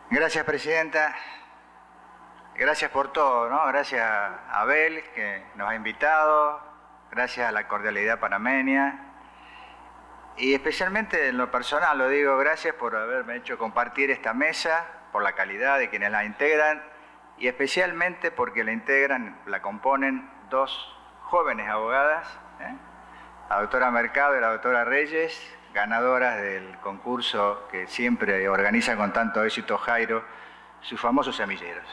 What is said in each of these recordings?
Gracias, Presidenta. Gracias por todo, ¿no? Gracias a Abel, que nos ha invitado. Gracias a la cordialidad panameña. Y especialmente en lo personal, lo digo, gracias por haberme hecho compartir esta mesa, por la calidad de quienes la integran, y especialmente porque la componen dos jóvenes abogadas, la doctora Mercado y la doctora Reyes, ganadoras del concurso que siempre organiza con tanto éxito Jairo, sus famosos semilleros.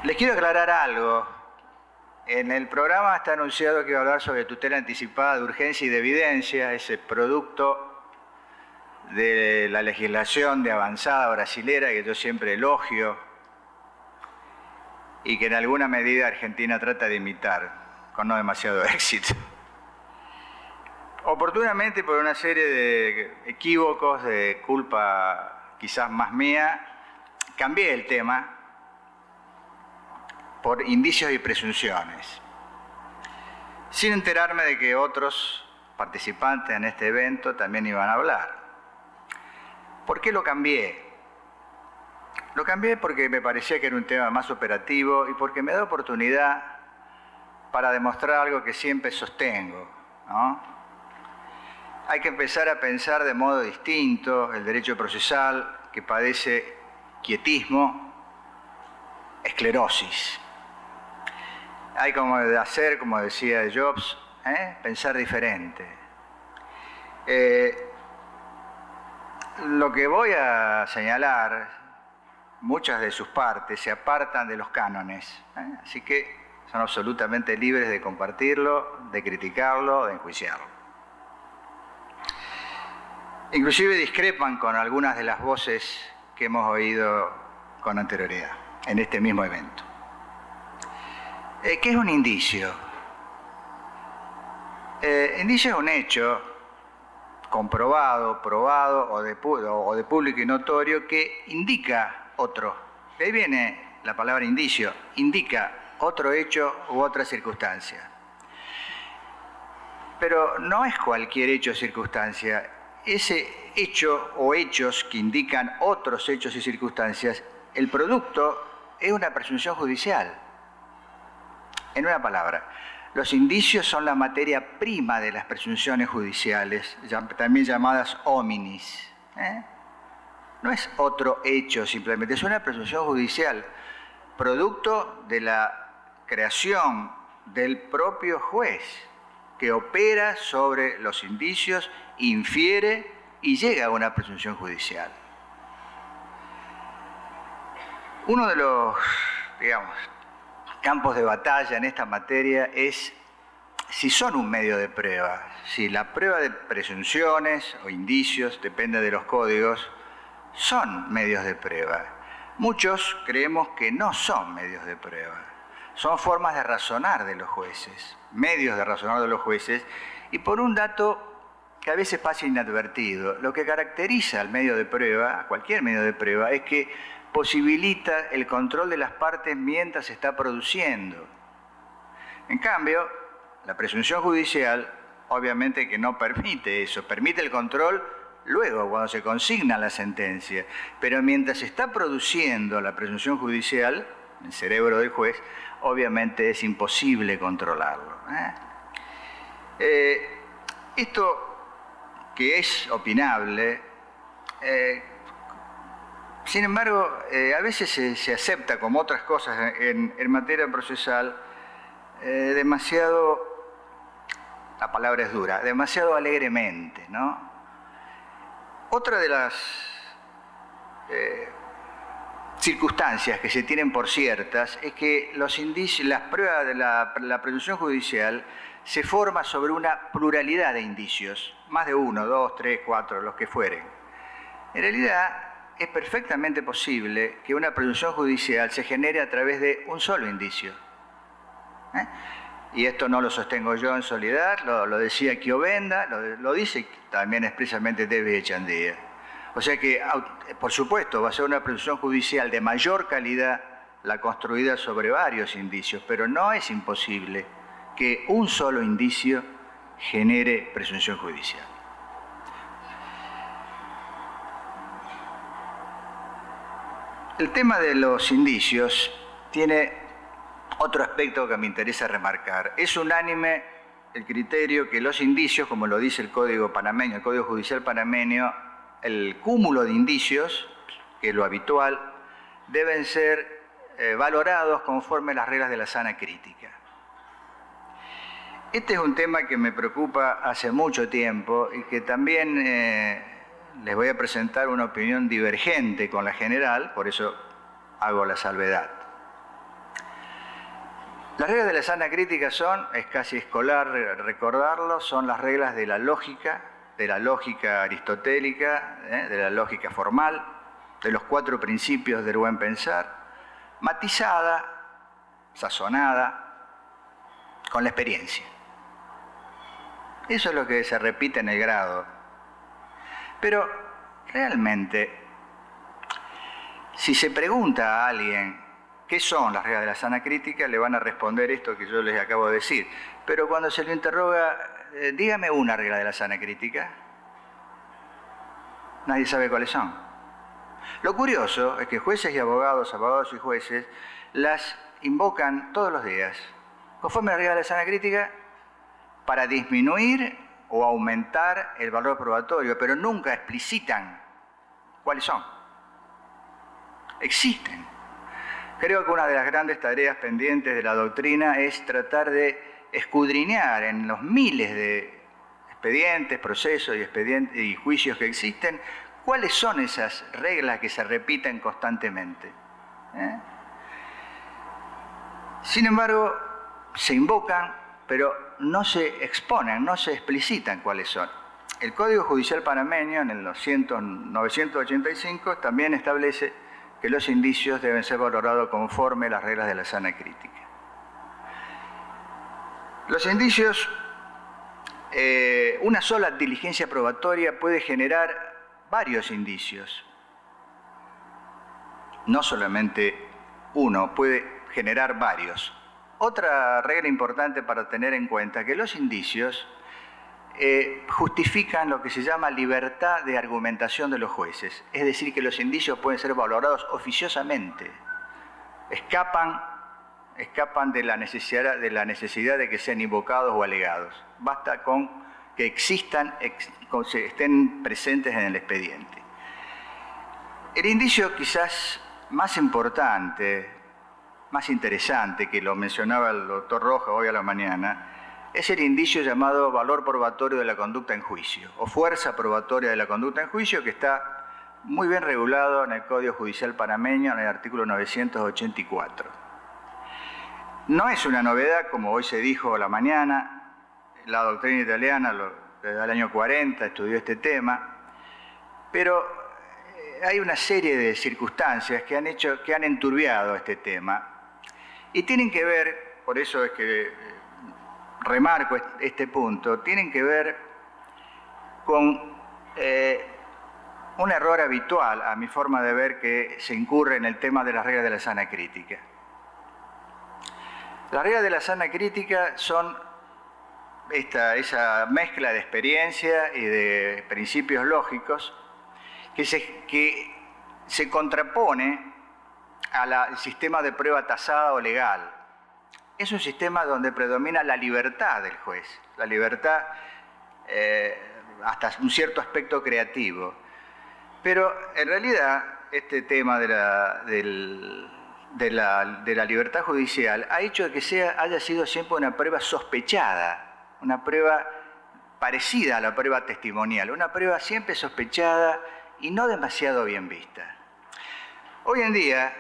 Les quiero aclarar algo. En el programa está anunciado que iba a hablar sobre tutela anticipada de urgencia y de evidencia, ese producto de la legislación de avanzada brasilera que yo siempre elogio y que en alguna medida Argentina trata de imitar, con no demasiado éxito. Oportunamente, por una serie de equívocos, de culpa quizás más mía, cambié el tema por indicios y presunciones, sin enterarme de que otros participantes en este evento también iban a hablar. ¿Por qué lo cambié? Lo cambié porque me parecía que era un tema más operativo y porque me da oportunidad para demostrar algo que siempre sostengo, ¿no? Hay que empezar a pensar de modo distinto el derecho procesal que padece quietismo, esclerosis. Hay como de hacer, como decía Jobs, pensar diferente. Lo que voy a señalar, muchas de sus partes se apartan de los cánones, así que son absolutamente libres de compartirlo, de criticarlo, de enjuiciarlo. Inclusive discrepan con algunas de las voces que hemos oído con anterioridad en este mismo evento. ¿Qué es un indicio? Indicio es un hecho comprobado, probado o de público y notorio que indica otro. De ahí viene la palabra indicio, indica otro hecho u otra circunstancia. Pero no es cualquier hecho o circunstancia. Ese hecho o hechos que indican otros hechos y circunstancias, el producto es una presunción judicial. En una palabra, los indicios son la materia prima de las presunciones judiciales, también llamadas hominis. No es otro hecho simplemente, es una presunción judicial, producto de la creación del propio juez, que opera sobre los indicios, infiere y llega a una presunción judicial. Uno de los, campos de batalla en esta materia es si son un medio de prueba, si la prueba de presunciones o indicios, depende de los códigos, son medios de prueba. Muchos creemos que no son medios de prueba, son formas de razonar de los jueces, medios de razonar de los jueces, y por un dato que a veces pasa inadvertido, lo que caracteriza al medio de prueba, a cualquier medio de prueba, es que posibilita el control de las partes mientras se está produciendo. En cambio, la presunción judicial obviamente que no permite eso, permite el control luego, cuando se consigna la sentencia. Pero mientras se está produciendo la presunción judicial, en el cerebro del juez, obviamente es imposible controlarlo. Esto que es opinable, sin embargo, a veces se acepta, como otras cosas en materia procesal, demasiado, la palabra es dura, demasiado alegremente, ¿no? Otra de las circunstancias que se tienen por ciertas es que los indicios, las pruebas de la presunción judicial se forma sobre una pluralidad de indicios, más de uno, dos, tres, cuatro, los que fueren. En realidad, es perfectamente posible que una presunción judicial se genere a través de un solo indicio. Y esto no lo sostengo yo en soledad, lo decía Chiovenda, lo dice también expresamente David Echandía. O sea que, por supuesto, va a ser una presunción judicial de mayor calidad la construida sobre varios indicios, pero no es imposible que un solo indicio genere presunción judicial. El tema de los indicios tiene otro aspecto que me interesa remarcar. Es unánime el criterio que los indicios, como lo dice el Código panameño, el Código Judicial panameño, el cúmulo de indicios, que es lo habitual, deben ser valorados conforme a las reglas de la sana crítica. Este es un tema que me preocupa hace mucho tiempo y que también les voy a presentar una opinión divergente con la general, por eso hago la salvedad. Las reglas de la sana crítica son, es casi escolar recordarlo, son las reglas de la lógica aristotélica, de la lógica formal, de los 4 principios del buen pensar, matizada, sazonada, con la experiencia. Eso es lo que se repite en el grado. Pero realmente, si se pregunta a alguien qué son las reglas de la sana crítica, le van a responder esto que yo les acabo de decir. Pero cuando se le interroga, dígame una regla de la sana crítica, nadie sabe cuáles son. Lo curioso es que jueces y abogados, abogados y jueces, las invocan todos los días, conforme a la regla de la sana crítica, para disminuir o aumentar el valor probatorio, pero nunca explicitan cuáles son. Existen. Creo que una de las grandes tareas pendientes de la doctrina es tratar de escudriñar en los miles de expedientes, procesos y juicios que existen, cuáles son esas reglas que se repiten constantemente. Sin embargo, se invocan, pero no se exponen, no se explicitan cuáles son. El Código Judicial panameño, en el 985, también establece que los indicios deben ser valorados conforme a las reglas de la sana crítica. Los indicios, una sola diligencia probatoria puede generar varios indicios. No solamente uno, puede generar varios. Otra regla importante para tener en cuenta es que los indicios justifican lo que se llama libertad de argumentación de los jueces. Es decir, que los indicios pueden ser valorados oficiosamente. Escapan de la necesidad de que sean invocados o alegados. Basta con que existan, estén presentes en el expediente. El indicio quizás más importante, más interesante, que lo mencionaba el doctor Rojas hoy a la mañana, es el indicio llamado valor probatorio de la conducta en juicio, o fuerza probatoria de la conducta en juicio, que está muy bien regulado en el Código Judicial panameño, en el artículo 984. No es una novedad, como hoy se dijo a la mañana, la doctrina italiana desde el año 40 estudió este tema, pero hay una serie de circunstancias que han enturbiado este tema y tienen que ver, por eso es que remarco este punto, tienen que ver con un error habitual, a mi forma de ver, que se incurre en el tema de las reglas de la sana crítica. Las reglas de la sana crítica son esa mezcla de experiencia y de principios lógicos que se contrapone al sistema de prueba tasada o legal. Es un sistema donde predomina la libertad del juez, la libertad hasta un cierto aspecto creativo. Pero en realidad este tema de la libertad judicial ha hecho que haya sido siempre una prueba sospechada, una prueba parecida a la prueba testimonial, una prueba siempre sospechada y no demasiado bien vista. Hoy en día,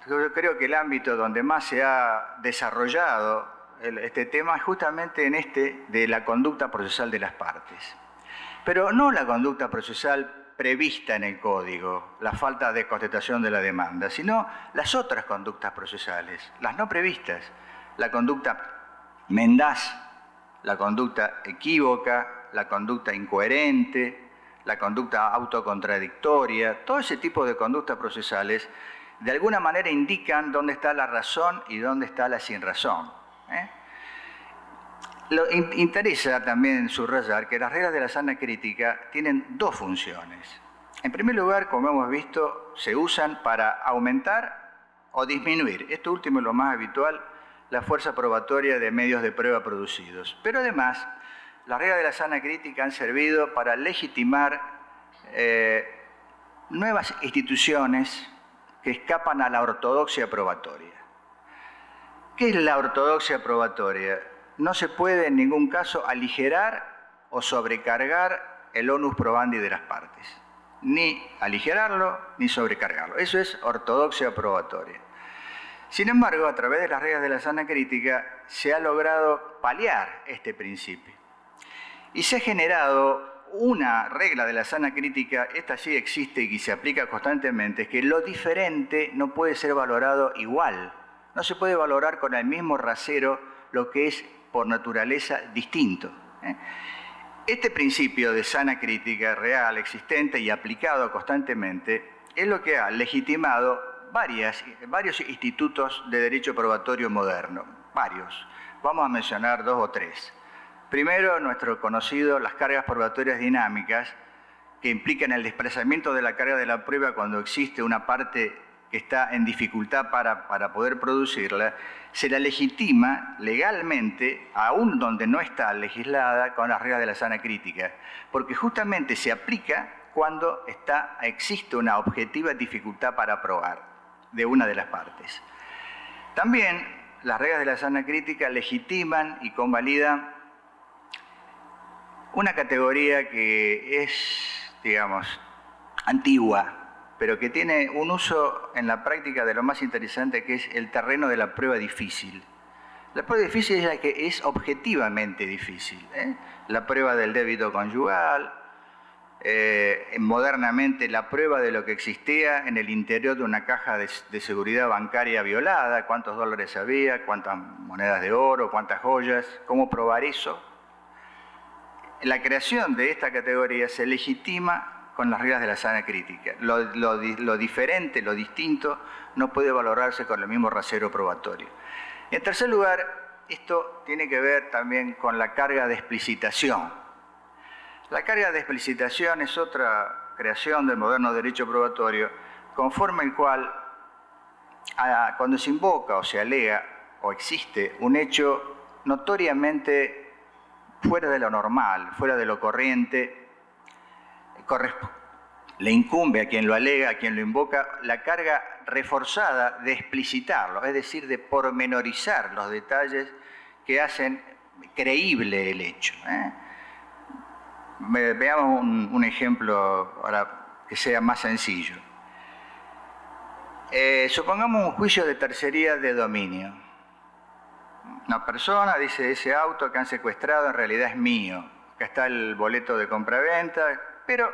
yo creo que el ámbito donde más se ha desarrollado este tema es justamente en de la conducta procesal de las partes. Pero no la conducta procesal prevista en el Código, la falta de contestación de la demanda, sino las otras conductas procesales, las no previstas, la conducta mendaz, la conducta equívoca, la conducta incoherente, la conducta autocontradictoria, todo ese tipo de conductas procesales de alguna manera indican dónde está la razón y dónde está la sinrazón. Interesa también subrayar que las reglas de la sana crítica tienen dos funciones. En primer lugar, como hemos visto, se usan para aumentar o disminuir, esto último es lo más habitual, la fuerza probatoria de medios de prueba producidos. Pero además, las reglas de la sana crítica han servido para legitimar nuevas instituciones que escapan a la ortodoxia probatoria. ¿Qué es la ortodoxia probatoria? No se puede en ningún caso aligerar o sobrecargar el onus probandi de las partes. Ni aligerarlo, ni sobrecargarlo. Eso es ortodoxia probatoria. Sin embargo, a través de las reglas de la sana crítica se ha logrado paliar este principio. Y se ha generado una regla de la sana crítica, esta sí existe y se aplica constantemente, es que lo diferente no puede ser valorado igual. No se puede valorar con el mismo rasero lo que es por naturaleza distinto. Este principio de sana crítica real, existente y aplicado constantemente, es lo que ha legitimado varios institutos de derecho probatorio moderno. Varios. Vamos a mencionar 2 o 3. Primero, nuestro conocido, las cargas probatorias dinámicas, que implican el desplazamiento de la carga de la prueba cuando existe una parte que está en dificultad para poder producirla, se la legitima legalmente, aún donde no está legislada, con las reglas de la sana crítica, porque justamente se aplica cuando existe una objetiva dificultad para probar de una de las partes. También las reglas de la sana crítica legitiman y convalidan una categoría que es, digamos, antigua, pero que tiene un uso en la práctica de lo más interesante, que es el terreno de la prueba difícil. La prueba difícil es la que es objetivamente difícil. La prueba del débito conyugal, modernamente la prueba de lo que existía en el interior de una caja de seguridad bancaria violada, cuántos dólares había, cuántas monedas de oro, cuántas joyas, cómo probar eso. La creación de esta categoría se legitima con las reglas de la sana crítica. Lo diferente, lo distinto, no puede valorarse con el mismo rasero probatorio. En tercer lugar, esto tiene que ver también con la carga de explicitación. La carga de explicitación es otra creación del moderno derecho probatorio, conforme el cual, cuando se invoca o se alega o existe un hecho notoriamente fuera de lo normal, fuera de lo corriente, le incumbe a quien lo alega, a quien lo invoca, la carga reforzada de explicitarlo, es decir, de pormenorizar los detalles que hacen creíble el hecho. Veamos un ejemplo para que sea más sencillo. Supongamos un juicio de tercería de dominio. Una persona dice, ese auto que han secuestrado en realidad es mío. Acá está el boleto de compraventa, pero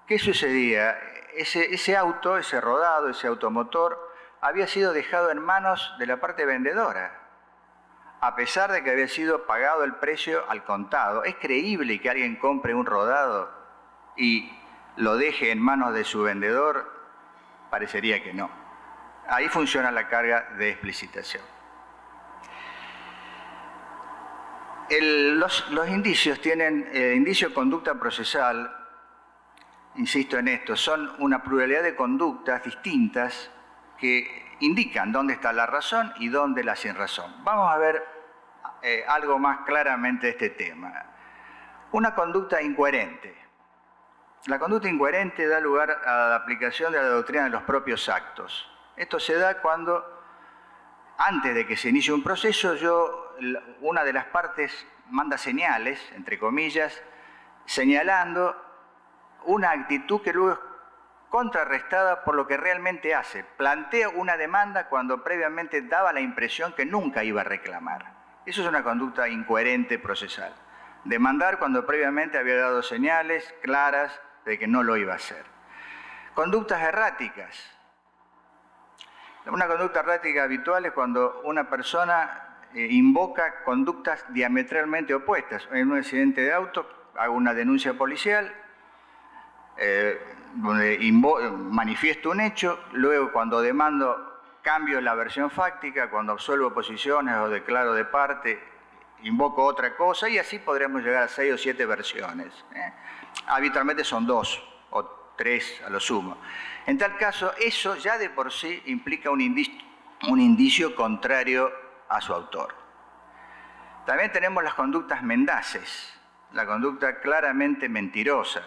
¿qué sucedía? Ese auto, ese rodado, ese automotor, había sido dejado en manos de la parte vendedora, a pesar de que había sido pagado el precio al contado. ¿Es creíble que alguien compre un rodado y lo deje en manos de su vendedor? Parecería que no. Ahí funciona la carga de explicitación. Los indicios tienen indicio de conducta procesal. Insisto en esto, son una pluralidad de conductas distintas que indican dónde está la razón y dónde la sinrazón. Vamos a ver algo más claramente de este tema. Una conducta incoherente. La conducta incoherente da lugar a la aplicación de la doctrina de los propios actos. Esto se da cuando, antes de que se inicie un proceso, una de las partes manda señales, entre comillas, señalando una actitud que luego es contrarrestada por lo que realmente hace. Plantea una demanda cuando previamente daba la impresión que nunca iba a reclamar. Eso es una conducta incoherente procesal. Demandar cuando previamente había dado señales claras de que no lo iba a hacer. Conductas erráticas. Una conducta errática habitual es cuando una persona invoca conductas diametralmente opuestas. En un accidente de auto hago una denuncia policial, donde manifiesto un hecho, luego cuando demando cambio la versión fáctica, cuando absuelvo posiciones o declaro de parte, invoco otra cosa y así podríamos llegar a 6 o 7 versiones. Habitualmente son 2 o 3 a lo sumo. En tal caso, eso ya de por sí implica un indicio contrario a su autor. También tenemos las conductas mendaces, la conducta claramente mentirosa,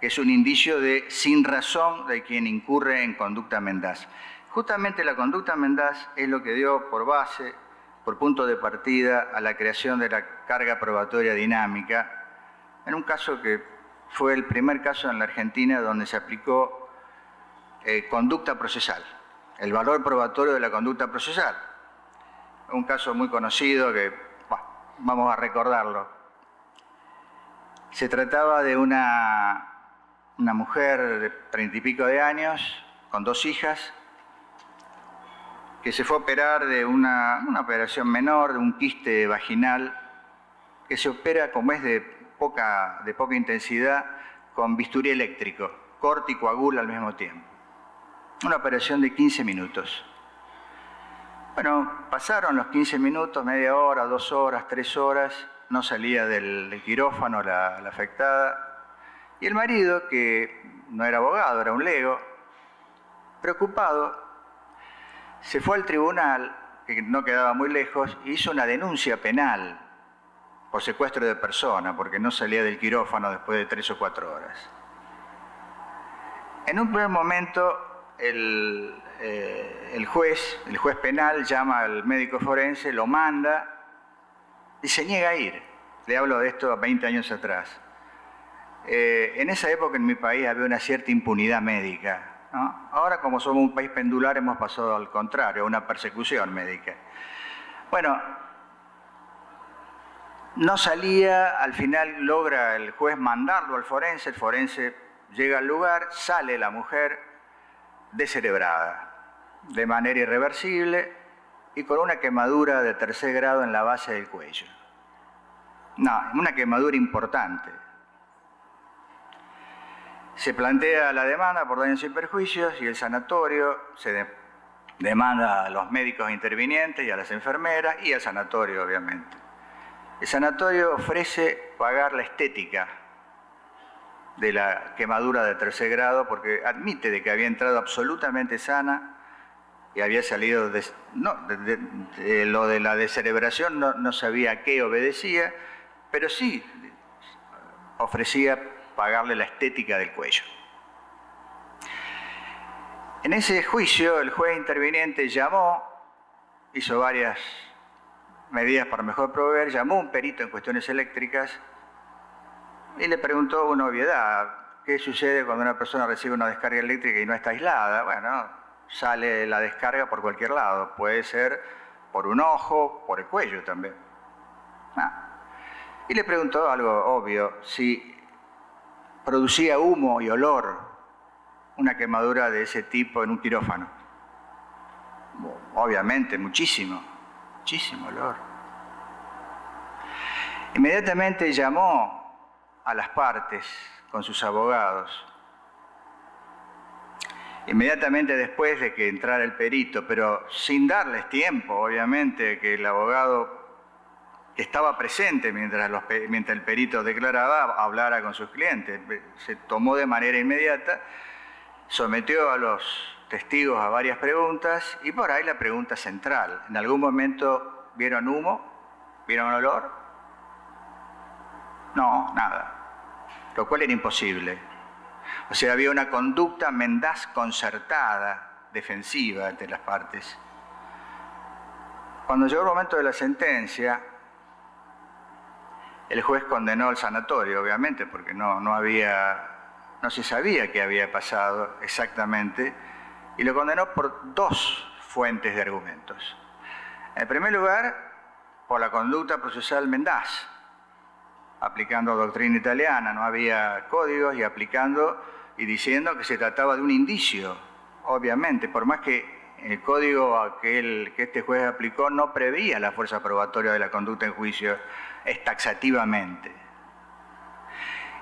que es un indicio de sin razón de quien incurre en conducta mendaz. Justamente la conducta mendaz es lo que dio por base, por punto de partida, a la creación de la carga probatoria dinámica, en un caso que fue el primer caso en la Argentina donde se aplicó conducta procesal, el valor probatorio de la conducta procesal. Un caso muy conocido que vamos a recordarlo. Se trataba de una mujer de 30 y pico de años, con 2 hijas, que se fue a operar de una operación menor, de un quiste vaginal, que se opera, como es de poca intensidad, con bisturí eléctrico, corta y coagula al mismo tiempo. Una operación de 15 minutos. Bueno, pasaron los 15 minutos, media hora, 2 horas, 3 horas, no salía del quirófano la afectada. Y el marido, que no era abogado, era un lego, preocupado, se fue al tribunal, que no quedaba muy lejos, e hizo una denuncia penal por secuestro de persona, porque no salía del quirófano después de 3 o 4 horas. En un primer momento, el juez penal llama al médico forense, lo manda y se niega a ir. Le hablo de esto 20 años atrás. En esa época en mi país había una cierta impunidad médica, ¿no? Ahora, como somos un país pendular, hemos pasado al contrario, a una persecución médica. Bueno, no salía, al final logra el juez mandarlo al forense, el forense llega al lugar, sale la mujer descerebrada, de manera irreversible y con una quemadura de 3er grado en la base del cuello. No, una quemadura importante. Se plantea la demanda por daños y perjuicios y el sanatorio se demanda a los médicos intervinientes y a las enfermeras y al sanatorio, obviamente. El sanatorio ofrece pagar la estética de la quemadura de 3er grado porque admite de que había entrado absolutamente sana y había salido lo de la descerebración no sabía a qué obedecía, pero sí ofrecía pagarle la estética del cuello. En ese juicio el juez interviniente hizo varias medidas para mejor proveer, llamó a un perito en cuestiones eléctricas y le preguntó una obviedad: ¿qué sucede cuando una persona recibe una descarga eléctrica y no está aislada? Bueno, sale la descarga por cualquier lado, puede ser por un ojo, por el cuello también. Y le preguntó algo obvio, si producía humo y olor una quemadura de ese tipo en un quirófano. Obviamente, muchísimo olor. Inmediatamente llamó a las partes con sus abogados. Inmediatamente después de que entrara el perito, pero sin darles tiempo, obviamente, que el abogado que estaba presente mientras el perito declaraba, hablara con sus clientes. Se tomó de manera inmediata, sometió a los testigos a varias preguntas y por ahí la pregunta central: ¿en algún momento vieron humo? ¿Vieron olor? No, nada. Lo cual era imposible. O sea, había una conducta mendaz concertada, defensiva entre las partes. Cuando llegó el momento de la sentencia, el juez condenó al sanatorio, obviamente, porque no se sabía qué había pasado exactamente, y lo condenó por 2 fuentes de argumentos. En primer lugar, por la conducta procesal mendaz, aplicando doctrina italiana, no había códigos, y aplicando y diciendo que se trataba de un indicio, obviamente, por más que el código que este juez aplicó no preveía la fuerza probatoria de la conducta en juicio taxativamente.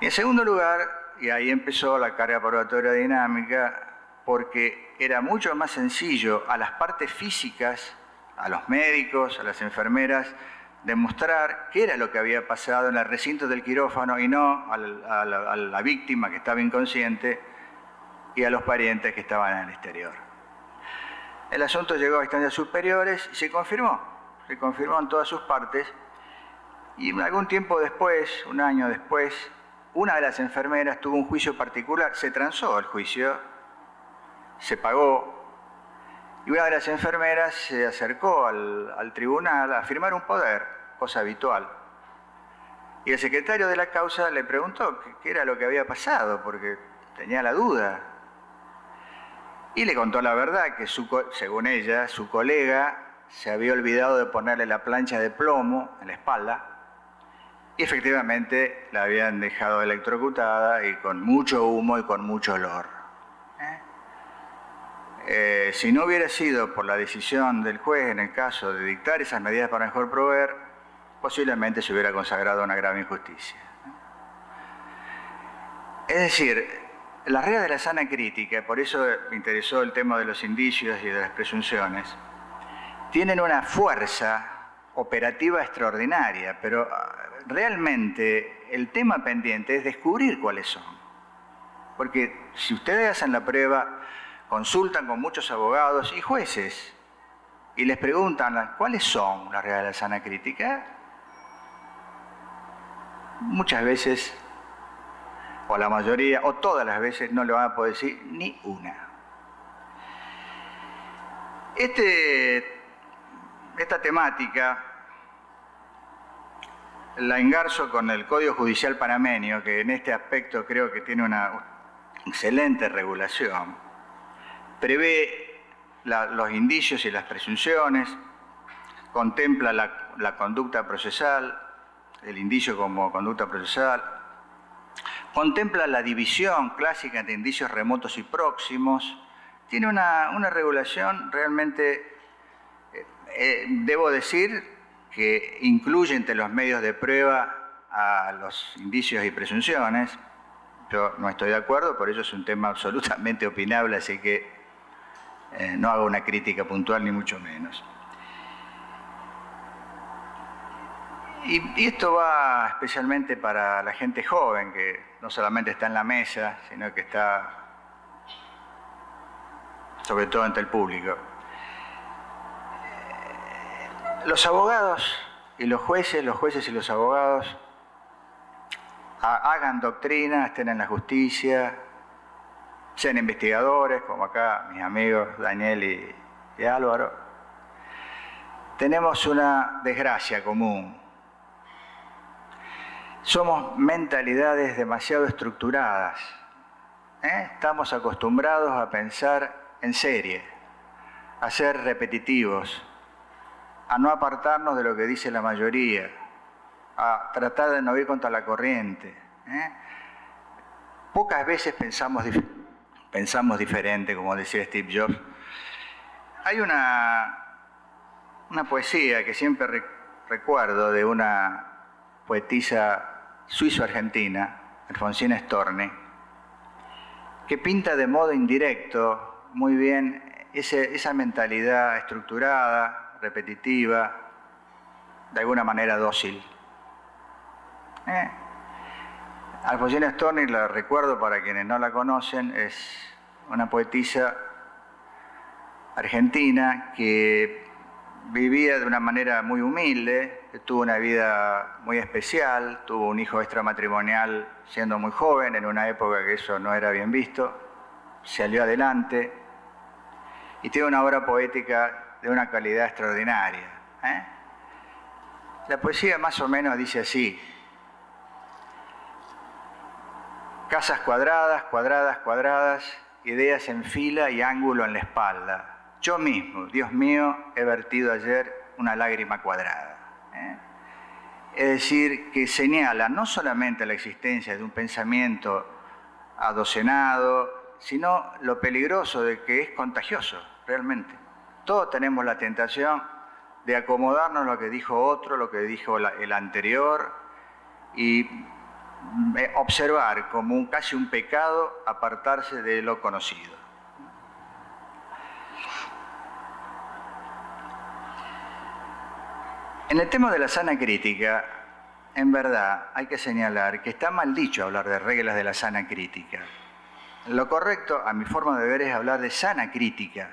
Y en segundo lugar, y ahí empezó la carga probatoria dinámica, porque era mucho más sencillo a las partes físicas, a los médicos, a las enfermeras, demostrar qué era lo que había pasado en el recinto del quirófano y no a la víctima que estaba inconsciente y a los parientes que estaban en el exterior. El asunto llegó a instancias superiores y se confirmó en todas sus partes, y algún tiempo después, un año después, una de las enfermeras tuvo un juicio particular, se transó el juicio, se pagó, y una de las enfermeras se acercó al tribunal a firmar un poder, cosa habitual. Y el secretario de la causa le preguntó qué era lo que había pasado, porque tenía la duda. Y le contó la verdad, que según ella, su colega se había olvidado de ponerle la plancha de plomo en la espalda, y efectivamente la habían dejado electrocutada y con mucho humo y con mucho olor. Si no hubiera sido por la decisión del juez en el caso de dictar esas medidas para mejor proveer, posiblemente se hubiera consagrado una grave injusticia. Es decir, las reglas de la sana crítica, por eso me interesó el tema de los indicios y de las presunciones, tienen una fuerza operativa extraordinaria, pero realmente el tema pendiente es descubrir cuáles son. Porque si ustedes hacen la prueba, consultan con muchos abogados y jueces y les preguntan cuáles son las reglas de la sana crítica, muchas veces, o la mayoría, o todas las veces, no le van a poder decir ni una. Esta temática la engarzo con el Código Judicial panameño, que en este aspecto creo que tiene una excelente regulación. Prevé los indicios y las presunciones, contempla la conducta procesal, el indicio como conducta procesal, contempla la división clásica entre indicios remotos y próximos, tiene una regulación realmente, debo decir, que incluye entre los medios de prueba a los indicios y presunciones. Yo no estoy de acuerdo, por eso es un tema absolutamente opinable, así que no hago una crítica puntual ni mucho menos. Y esto va especialmente para la gente joven, que no solamente está en la mesa, sino que está sobre todo ante el público. Los abogados y los jueces y los abogados hagan doctrina, estén en la justicia, sean investigadores, como acá mis amigos Daniel y Álvaro. Tenemos una desgracia común. Somos mentalidades demasiado estructuradas. Estamos acostumbrados a pensar en serie, a ser repetitivos, a no apartarnos de lo que dice la mayoría, a tratar de no ir contra la corriente. Pocas veces pensamos diferente, como decía Steve Jobs. Hay una poesía que siempre recuerdo de una poetisa suizo-argentina, Alfonsina Storni, que pinta de modo indirecto muy bien esa mentalidad estructurada, repetitiva, de alguna manera dócil. Alfonsina Storni, la recuerdo para quienes no la conocen, es una poetisa argentina que vivía de una manera muy humilde, tuvo una vida muy especial, tuvo un hijo extramatrimonial siendo muy joven, en una época que eso no era bien visto, salió adelante y tiene una obra poética de una calidad extraordinaria. La poesía más o menos dice así: casas cuadradas, cuadradas, cuadradas, ideas en fila y ángulo en la espalda. Yo mismo, Dios mío, he vertido ayer una lágrima cuadrada. Es decir, que señala no solamente la existencia de un pensamiento adocenado, sino lo peligroso de que es contagioso, realmente. Todos tenemos la tentación de acomodarnos a lo que dijo otro, lo que dijo el anterior, y observar como casi un pecado apartarse de lo conocido. En el tema de la sana crítica, en verdad hay que señalar que está mal dicho hablar de reglas de la sana crítica. Lo correcto, a mi forma de ver, es hablar de sana crítica.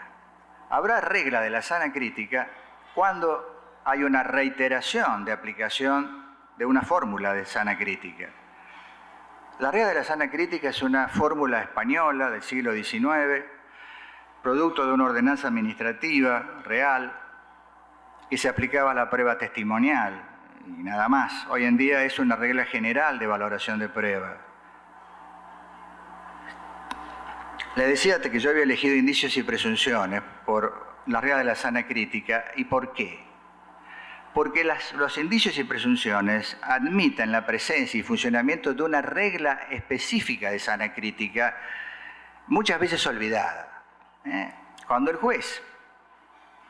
Habrá regla de la sana crítica cuando hay una reiteración de aplicación de una fórmula de sana crítica. La regla de la sana crítica es una fórmula española del siglo XIX, producto de una ordenanza administrativa real, que se aplicaba a la prueba testimonial y nada más. Hoy en día es una regla general de valoración de prueba. Le decía que yo había elegido indicios y presunciones por la regla de la sana crítica. ¿Y por qué? Porque los indicios y presunciones admiten la presencia y funcionamiento de una regla específica de sana crítica, muchas veces olvidada. Cuando el juez,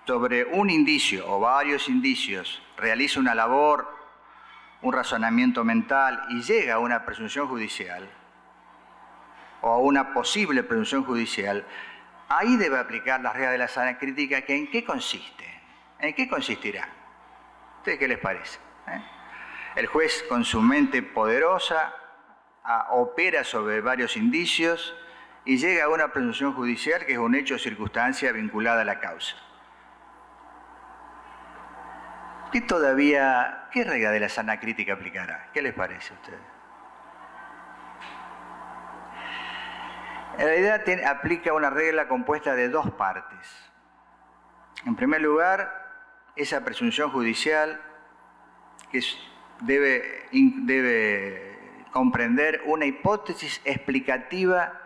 sobre un indicio o varios indicios, realiza una labor, un razonamiento mental y llega a una presunción judicial o a una posible presunción judicial, ahí debe aplicar la regla de la sana crítica, que ¿en qué consiste? ¿En qué consistirá? ¿A ustedes qué les parece? El juez, con su mente poderosa, opera sobre varios indicios y llega a una presunción judicial que es un hecho o circunstancia vinculada a la causa. ¿Qué regla de la sana crítica aplicará? ¿Qué les parece a ustedes? En realidad aplica una regla compuesta de dos partes. En primer lugar, esa presunción judicial que debe comprender una hipótesis explicativa